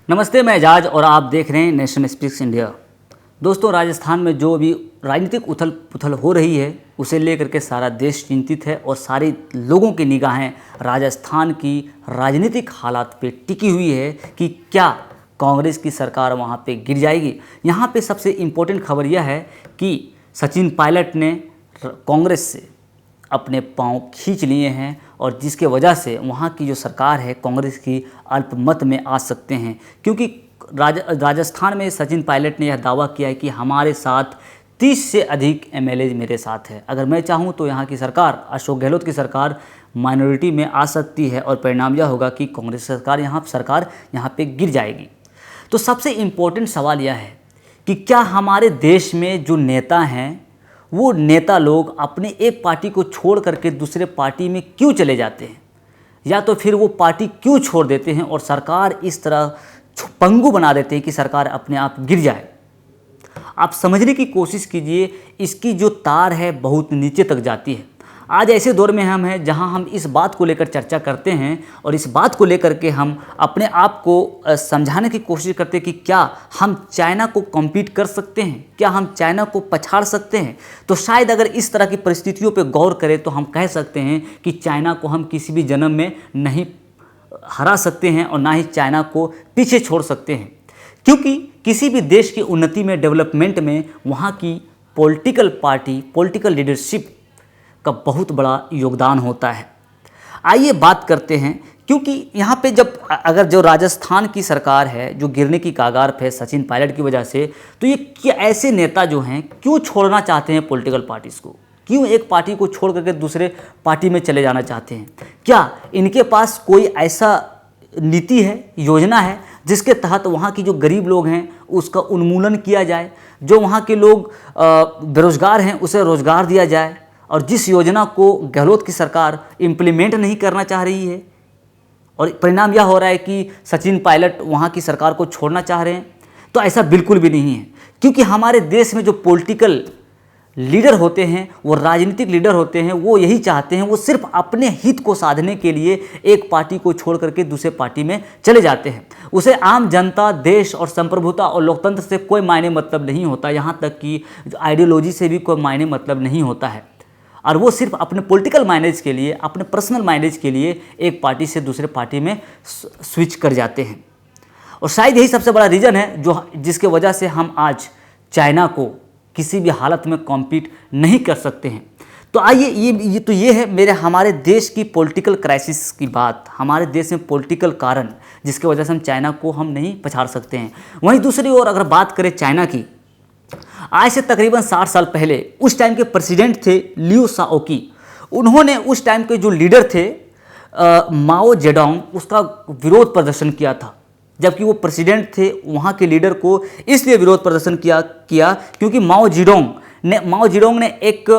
नमस्ते, मैं एजाज और आप देख रहे हैं नेशन स्पीक्स इंडिया। दोस्तों, राजस्थान में जो भी राजनीतिक उथल पुथल हो रही है उसे लेकर के सारा देश चिंतित है और सारे लोगों की निगाहें राजस्थान की राजनीतिक हालात पे टिकी हुई है कि क्या कांग्रेस की सरकार वहाँ पे गिर जाएगी। यहाँ पे सबसे इम्पोर्टेंट खबर यह है कि सचिन पायलट ने कांग्रेस से अपने पांव खींच लिए हैं और जिसके वजह से वहाँ की जो सरकार है कांग्रेस की अल्पमत में आ सकते हैं, क्योंकि राजस्थान में सचिन पायलट ने यह दावा किया है कि हमारे साथ 30 से अधिक एमएलए मेरे साथ है। अगर मैं चाहूँ तो यहाँ की सरकार, अशोक गहलोत की सरकार माइनॉरिटी में आ सकती है और परिणाम यह होगा कि कांग्रेस सरकार यहाँ पे गिर जाएगी। तो सबसे इम्पोर्टेंट सवाल यह है कि क्या हमारे देश में जो नेता हैं वो नेता लोग अपने एक पार्टी को छोड़ करके दूसरे पार्टी में क्यों चले जाते हैं, या तो फिर वो पार्टी क्यों छोड़ देते हैं और सरकार इस तरह पंगु बना देते हैं कि सरकार अपने आप गिर जाए। आप समझने की कोशिश कीजिए, इसकी जो तार है बहुत नीचे तक जाती है। आज ऐसे दौर में हम हैं जहां हम इस बात को लेकर चर्चा करते हैं और इस बात को लेकर के हम अपने आप को समझाने की कोशिश करते हैं कि क्या हम चाइना को कॉम्पीट कर सकते हैं, क्या हम चाइना को पछाड़ सकते हैं। तो शायद अगर इस तरह की परिस्थितियों पर गौर करें तो हम कह सकते हैं कि चाइना को हम किसी भी जन्म में नहीं हरा सकते हैं और ना ही चाइना को पीछे छोड़ सकते हैं, क्योंकि किसी भी देश की उन्नति में, डेवलपमेंट में वहाँ की पॉलिटिकल पार्टी, पॉलिटिकल लीडरशिप का बहुत बड़ा योगदान होता है। आइए बात करते हैं, क्योंकि यहाँ पे जब अगर जो राजस्थान की सरकार है जो गिरने की कगार पे सचिन पायलट की वजह से, तो ये क्या ऐसे नेता जो हैं क्यों छोड़ना चाहते हैं पॉलिटिकल पार्टीज़ को, क्यों एक पार्टी को छोड़ करके दूसरे पार्टी में चले जाना चाहते हैं। क्या इनके पास कोई ऐसा नीति है, योजना है जिसके तहत वहाँ की जो गरीब लोग हैं उसका उन्मूलन किया जाए, जो वहाँ के लोग बेरोजगार हैं उसे रोजगार दिया जाए, और जिस योजना को गहलोत की सरकार इम्प्लीमेंट नहीं करना चाह रही है और परिणाम यह हो रहा है कि सचिन पायलट वहाँ की सरकार को छोड़ना चाह रहे हैं। तो ऐसा बिल्कुल भी नहीं है, क्योंकि हमारे देश में जो पॉलिटिकल लीडर होते हैं, वो राजनीतिक लीडर होते हैं, वो यही चाहते हैं, वो सिर्फ अपने हित को साधने के लिए एक पार्टी को छोड़ करके दूसरे पार्टी में चले जाते हैं। उसे आम जनता, देश और संप्रभुता और लोकतंत्र से कोई मायने मतलब नहीं होता, यहाँ तक कि आइडियोलॉजी से भी कोई मायने मतलब नहीं होता है, और वो सिर्फ अपने पॉलिटिकल माइलेज के लिए, अपने पर्सनल माइलेज के लिए एक पार्टी से दूसरे पार्टी में स्विच कर जाते हैं। और शायद यही सबसे बड़ा रीज़न है जिसके वजह से हम आज चाइना को किसी भी हालत में कॉम्पीट नहीं कर सकते हैं। तो आइए ये है हमारे देश की पॉलिटिकल क्राइसिस की बात, हमारे देश में पॉलिटिकल कारण जिसकी वजह से हम चाइना को हम नहीं पछाड़ सकते हैं। वहीं दूसरी ओर अगर बात करें चाइना की, आज से तकरीबन 60 साल पहले उस टाइम के प्रेसिडेंट थे लियू शाओकी। उन्होंने उस टाइम के जो लीडर थे माओ जेडोंग, उसका विरोध प्रदर्शन किया था। जबकि वो प्रेसिडेंट थे, वहाँ के लीडर को इसलिए विरोध प्रदर्शन किया क्योंकि माओ जेडोंग ने एक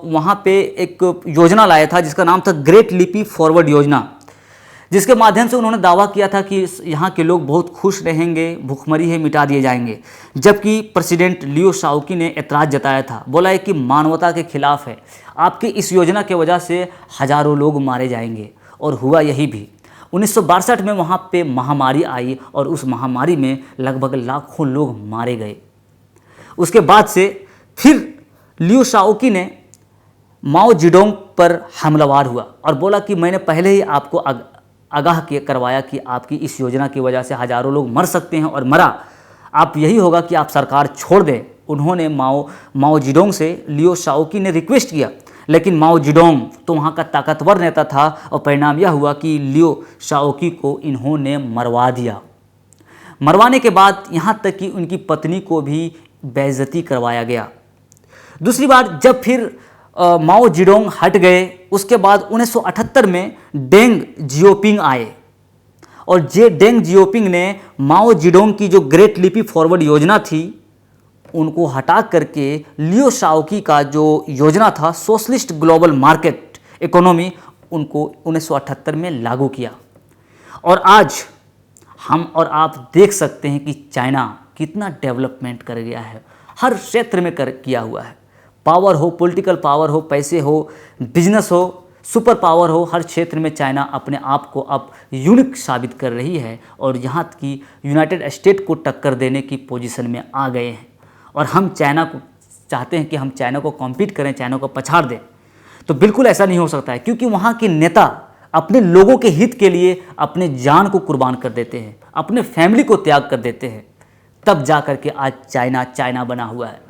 वहाँ पे एक योजना लाया था जिसका नाम था ग्रेट लीपी फॉरवर्ड योजना, जिसके माध्यम से उन्होंने दावा किया था कि यहाँ के लोग बहुत खुश रहेंगे, भूखमरी है मिटा दिए जाएंगे। जबकि प्रेसिडेंट लियू शाओकी ने एतराज़ जताया था, बोला है कि मानवता के खिलाफ है, आपकी इस योजना के वजह से हज़ारों लोग मारे जाएंगे। और हुआ यही भी। 1962 में वहाँ पे महामारी आई और उस महामारी में लगभग लाखों लोग मारे गए। उसके बाद से फिर लियू शाओकी ने माओ जेडोंग पर हमलावर हुआ और बोला कि मैंने पहले ही आपको आगाह करवाया कि आपकी इस योजना की वजह से हज़ारों लोग मर सकते हैं और मरा, आप यही होगा कि आप सरकार छोड़ दें। उन्होंने माओ जेडोंग से लियू शाओकी ने रिक्वेस्ट किया, लेकिन माओ जेडोंग तो वहाँ का ताकतवर नेता था और परिणाम यह हुआ कि लियू शाओकी को इन्होंने मरवा दिया। मरवाने के बाद यहाँ तक कि उनकी पत्नी को भी बेइज्जती करवाया गया। दूसरी बार जब फिर माओ जेडोंग हट गए, उसके बाद 1978 में डेंग जियोपिंग आए और डेंग जियोपिंग ने माओ जेडोंग की जो ग्रेट लीपी फॉरवर्ड योजना थी उनको हटा करके लियू शाओकी का जो योजना था सोशलिस्ट ग्लोबल मार्केट इकोनॉमी, उनको 1978 में लागू किया। और आज हम और आप देख सकते हैं कि चाइना कितना डेवलपमेंट कर गया है, हर क्षेत्र में किया हुआ है। पावर हो, पॉलिटिकल पावर हो, पैसे हो, बिजनेस हो, सुपर पावर हो, हर क्षेत्र में चाइना अपने आप को अब यूनिक साबित कर रही है और यहाँ की यूनाइटेड स्टेट को टक्कर देने की पोजीशन में आ गए हैं। और हम चाइना को चाहते हैं कि हम चाइना को कॉम्पीट करें, चाइना को पछाड़ दें, तो बिल्कुल ऐसा नहीं हो सकता है, क्योंकि वहाँ के नेता अपने लोगों के हित के लिए अपने जान को कुर्बान कर देते हैं, अपने फैमिली को त्याग कर देते हैं, तब जा कर के आज चाइना चाइना बना हुआ है।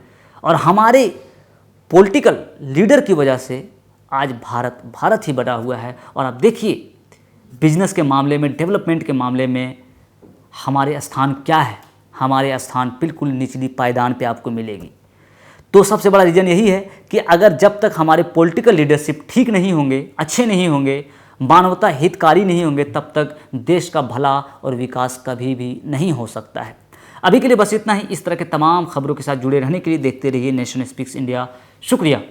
और हमारे पॉलिटिकल लीडर की वजह से आज भारत भारत ही बना हुआ है। और आप देखिए बिजनेस के मामले में, डेवलपमेंट के मामले में हमारे स्थान क्या है, हमारे स्थान बिल्कुल निचली पायदान पे आपको मिलेगी। तो सबसे बड़ा रीज़न यही है कि अगर जब तक हमारे पॉलिटिकल लीडरशिप ठीक नहीं होंगे, अच्छे नहीं होंगे, मानवता हितकारी नहीं होंगे, तब तक देश का भला और विकास कभी भी नहीं हो सकता है। अभी के लिए बस इतना ही। इस तरह के तमाम खबरों के साथ जुड़े रहने के लिए देखते रहिए नेशन स्पीक्स इंडिया। शुक्रिया।